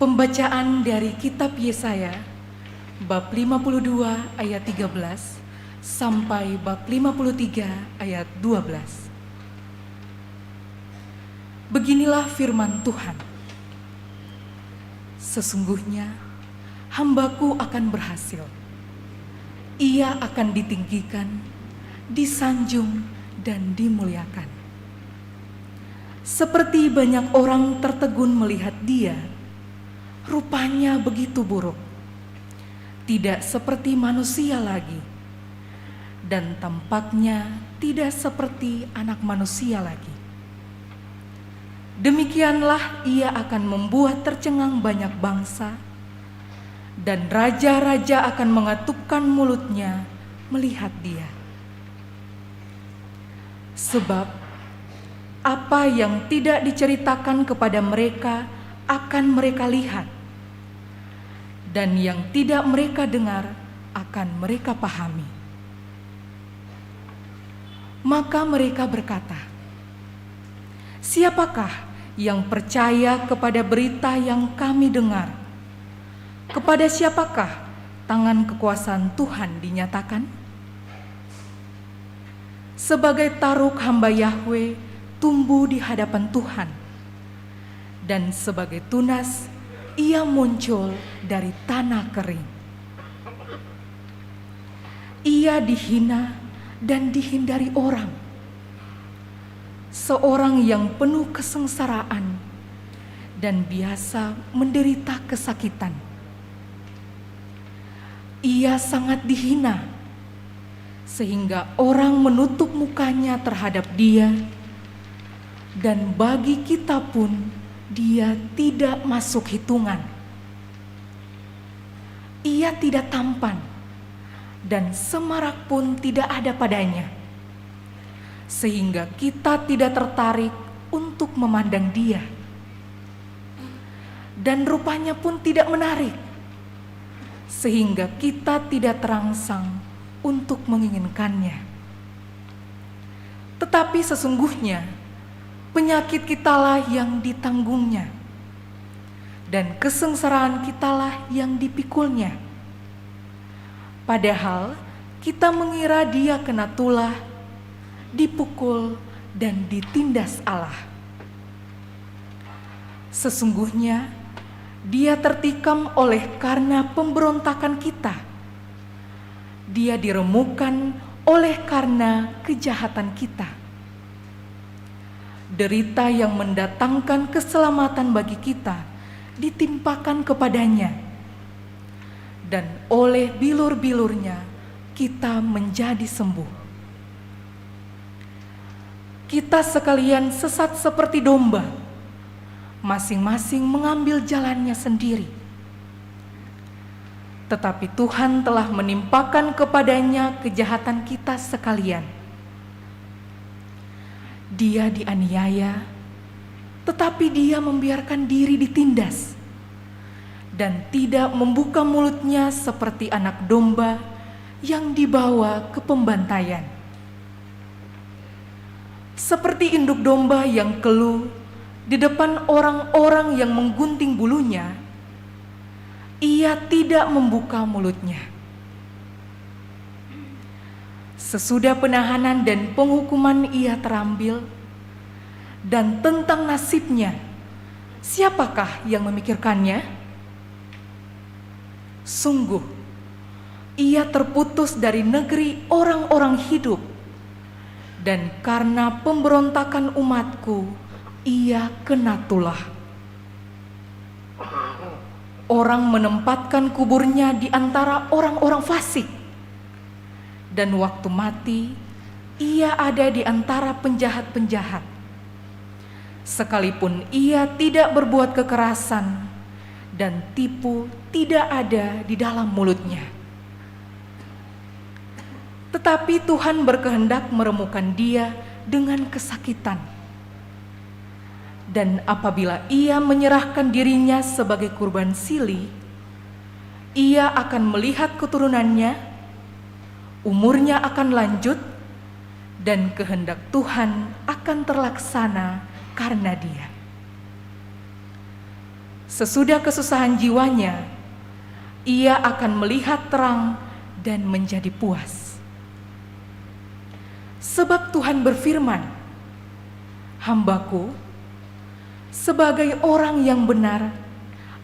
Pembacaan dari kitab Yesaya bab 52 ayat 13 sampai bab 53 ayat 12. Beginilah firman Tuhan. Sesungguhnya hambaku akan berhasil. Ia akan ditinggikan, disanjung dan dimuliakan. Seperti banyak orang tertegun melihat dia, rupanya begitu buruk, tidak seperti manusia lagi, dan tampaknya tidak seperti anak manusia lagi. Demikianlah ia akan membuat tercengang banyak bangsa, dan raja-raja akan mengatupkan mulutnya melihat dia. Sebab apa yang tidak diceritakan kepada mereka akan mereka lihat, dan yang tidak mereka dengar akan mereka pahami. Maka mereka berkata, "Siapakah yang percaya kepada berita yang kami dengar? Kepada siapakah tangan kekuasaan Tuhan dinyatakan?" Sebagai taruk hamba Yahwe tumbuh di hadapan Tuhan, dan sebagai tunas ia muncul dari tanah kering. Ia dihina dan dihindari orang, seorang yang penuh kesengsaraan dan biasa menderita kesakitan. Ia sangat dihina, sehingga orang menutup mukanya terhadap dia, dan bagi kita pun dia tidak masuk hitungan. Ia tidak tampan, dan semarak pun tidak ada padanya, sehingga kita tidak tertarik untuk memandang dia. Dan rupanya pun tidak menarik, sehingga kita tidak terangsang untuk menginginkannya. Tetapi sesungguhnya penyakit kitalah yang ditanggungnya, dan kesengsaraan kitalah yang dipikulnya. Padahal kita mengira dia kena tulah, dipukul, dan ditindas Allah. Sesungguhnya dia tertikam oleh karena pemberontakan kita. Dia diremukkan oleh karena kejahatan kita. Derita yang mendatangkan keselamatan bagi kita ditimpakan kepadanya, dan oleh bilur-bilurnya kita menjadi sembuh. Kita sekalian sesat seperti domba, masing-masing mengambil jalannya sendiri. Tetapi Tuhan telah menimpakan kepadanya kejahatan kita sekalian. Dia dianiaya, tetapi dia membiarkan diri ditindas, dan tidak membuka mulutnya seperti anak domba yang dibawa ke pembantaian. Seperti induk domba yang keluh di depan orang-orang yang menggunting bulunya, ia tidak membuka mulutnya. Sesudah penahanan dan penghukuman ia terambil, dan tentang nasibnya, siapakah yang memikirkannya? Sungguh, ia terputus dari negeri orang-orang hidup, dan karena pemberontakan umatku, ia kena tulah. Orang menempatkan kuburnya di antara orang-orang fasik, dan waktu mati, ia ada di antara penjahat-penjahat. Sekalipun ia tidak berbuat kekerasan, dan tipu tidak ada di dalam mulutnya. Tetapi Tuhan berkehendak meremukkan dia dengan kesakitan. Dan apabila ia menyerahkan dirinya sebagai kurban sili, ia akan melihat keturunannya, umurnya akan lanjut, dan kehendak Tuhan akan terlaksana karena dia. Sesudah kesusahan jiwanya, ia akan melihat terang dan menjadi puas. Sebab Tuhan berfirman, "Hambaku, sebagai orang yang benar,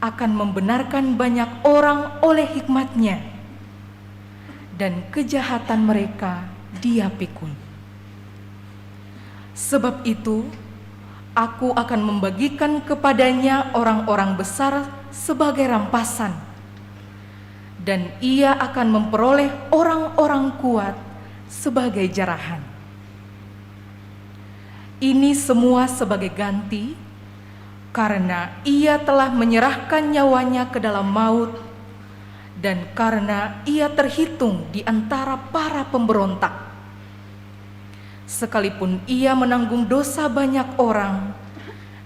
akan membenarkan banyak orang oleh hikmat-Nya, dan kejahatan mereka Dia pikul. Sebab itu, Aku akan membagikan kepadanya orang-orang besar sebagai rampasan, dan ia akan memperoleh orang-orang kuat sebagai jarahan. Ini semua sebagai ganti, karena ia telah menyerahkan nyawanya ke dalam maut, dan karena ia terhitung di antara para pemberontak. Sekalipun ia menanggung dosa banyak orang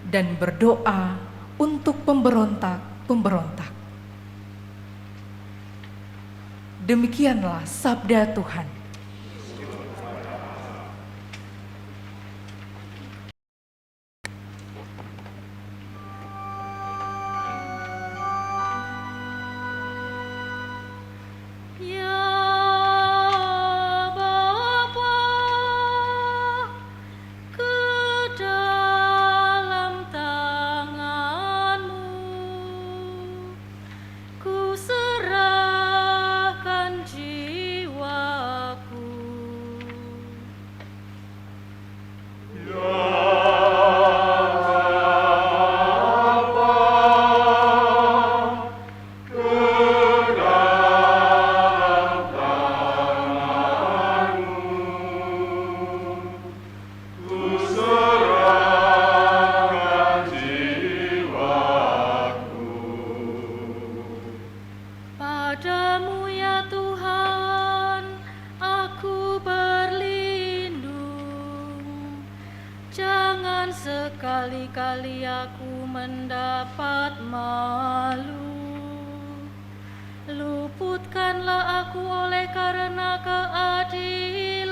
dan berdoa untuk pemberontak-pemberontak." Demikianlah sabda Tuhan. Padamu ya Tuhan, aku berlindung. Jangan sekali-kali aku mendapat malu. Luputkanlah aku oleh karena keadilan-Mu.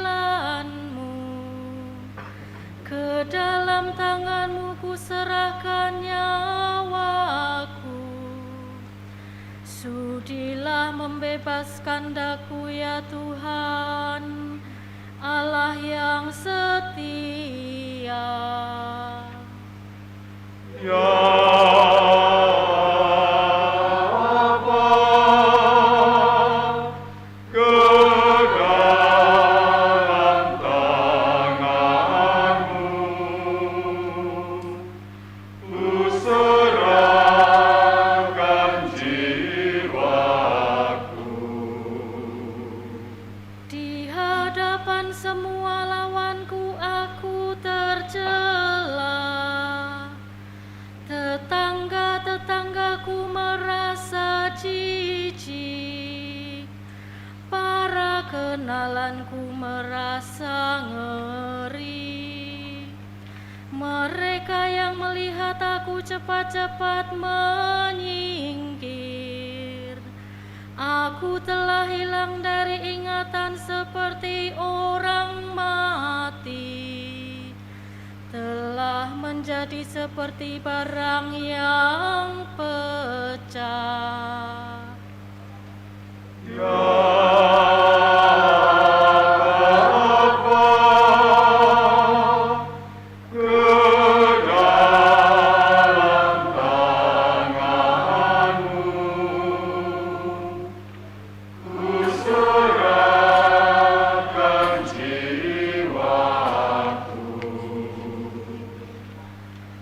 Ke dalam tangan-Mu kuserahkan nyawaku. Sudilah membebaskan daku ya Tuhan, Allah yang setia. Di hadapan semua lawanku aku tercela. Tetangga-tetanggaku merasa jijik. Para kenalanku merasa ngeri. Mereka yang melihat aku cepat-cepat menyingkir. Aku telah hilang dari ingatan seperti orang mati, telah menjadi seperti barang yang pecah.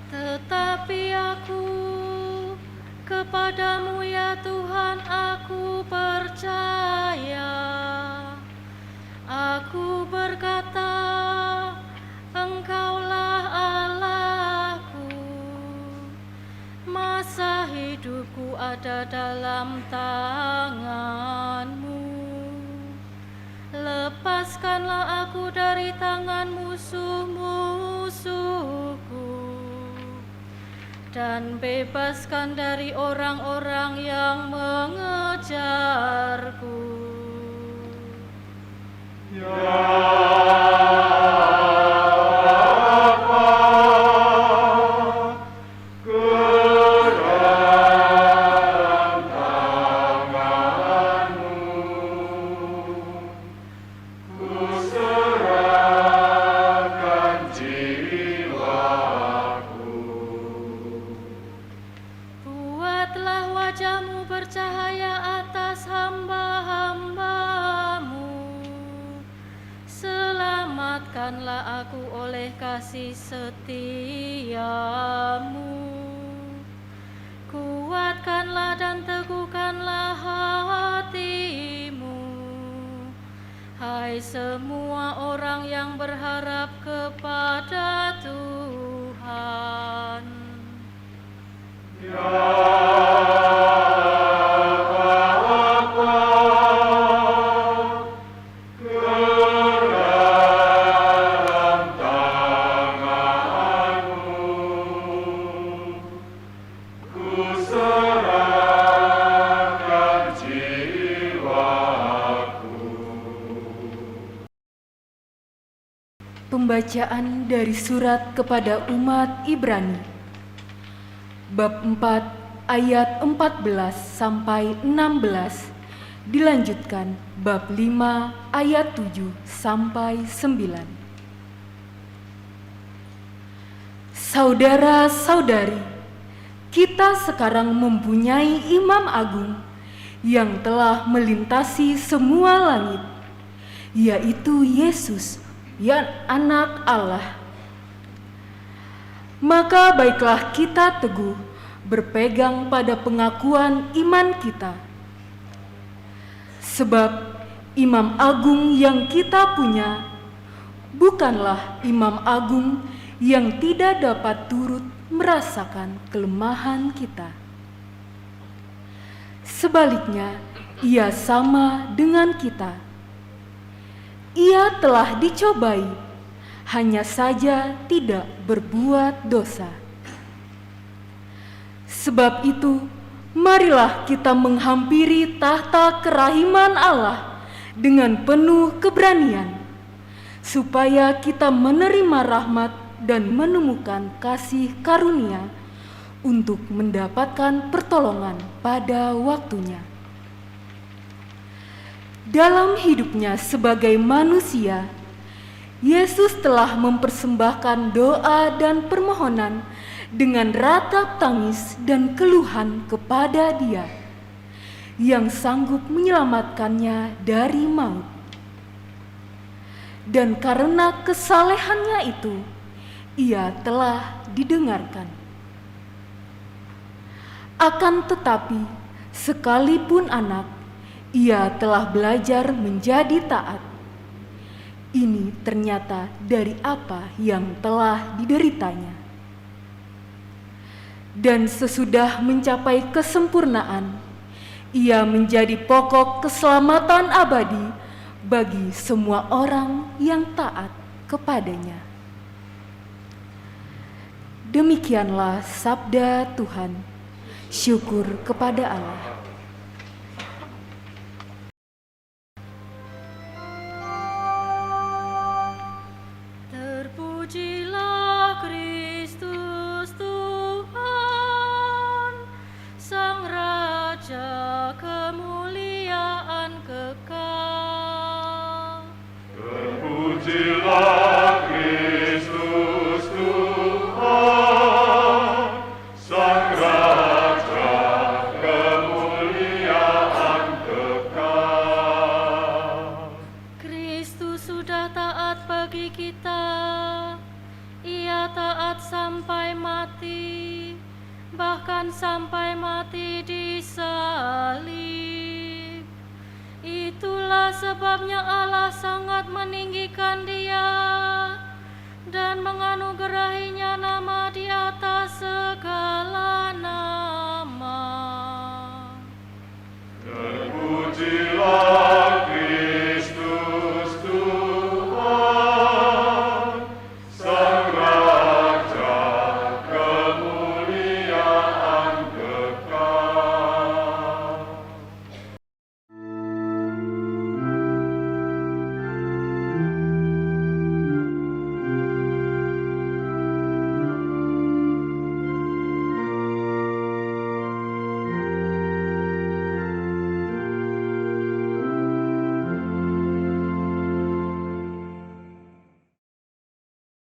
Tetapi aku kepadamu ya Tuhan aku percaya. Aku berkata, Engkaulah Allahku. Masa hidupku ada dalam tangan-Mu. Lepaskanlah aku dari tangan musuh-musuhku, dan bebaskan dari orang-orang yang mengejarku. Selamatkanlah aku oleh kasih setiamu. Kuatkanlah dan teguhkanlah hatimu, hai semua orang yang berharap kepada Tuhan. Pembacaan dari surat kepada umat Ibrani, bab 4 ayat 14 sampai 16, dilanjutkan bab 5 ayat 7 sampai 9. Saudara-saudari, kita sekarang mempunyai Imam Agung yang telah melintasi semua langit, yaitu Yesus, ya Anak Allah. Maka baiklah kita teguh berpegang pada pengakuan iman kita. Sebab Imam Agung yang kita punya bukanlah Imam Agung yang tidak dapat turut merasakan kelemahan kita. Sebaliknya, ia sama dengan kita. Ia telah dicobai, hanya saja tidak berbuat dosa. Sebab itu, marilah kita menghampiri tahta kerahiman Allah dengan penuh keberanian, supaya kita menerima rahmat dan menemukan kasih karunia untuk mendapatkan pertolongan pada waktunya. Dalam hidupnya sebagai manusia, Yesus telah mempersembahkan doa dan permohonan dengan ratap tangis dan keluhan kepada Dia yang sanggup menyelamatkannya dari maut. Dan karena kesalehannya itu, Ia telah didengarkan. Akan tetapi, sekalipun anak, Ia telah belajar menjadi taat. Ini ternyata dari apa yang telah dideritanya. Dan sesudah mencapai kesempurnaan, Ia menjadi pokok keselamatan abadi bagi semua orang yang taat kepadanya. Demikianlah sabda Tuhan. Syukur kepada Allah. Terpujilah Kristus Tuhan, Sang Raja kemuliaan kekal. Terpujilah Kristus Tuhan, Sang Raja kemuliaan kekal. Kristus sudah taat bagi kita. Ia taat sampai mati, bahkan sampai mati di salib. Itulah sebabnya Allah sangat meninggikan Dia dan menganugerahinya nama di atas segala nama. Terpujilah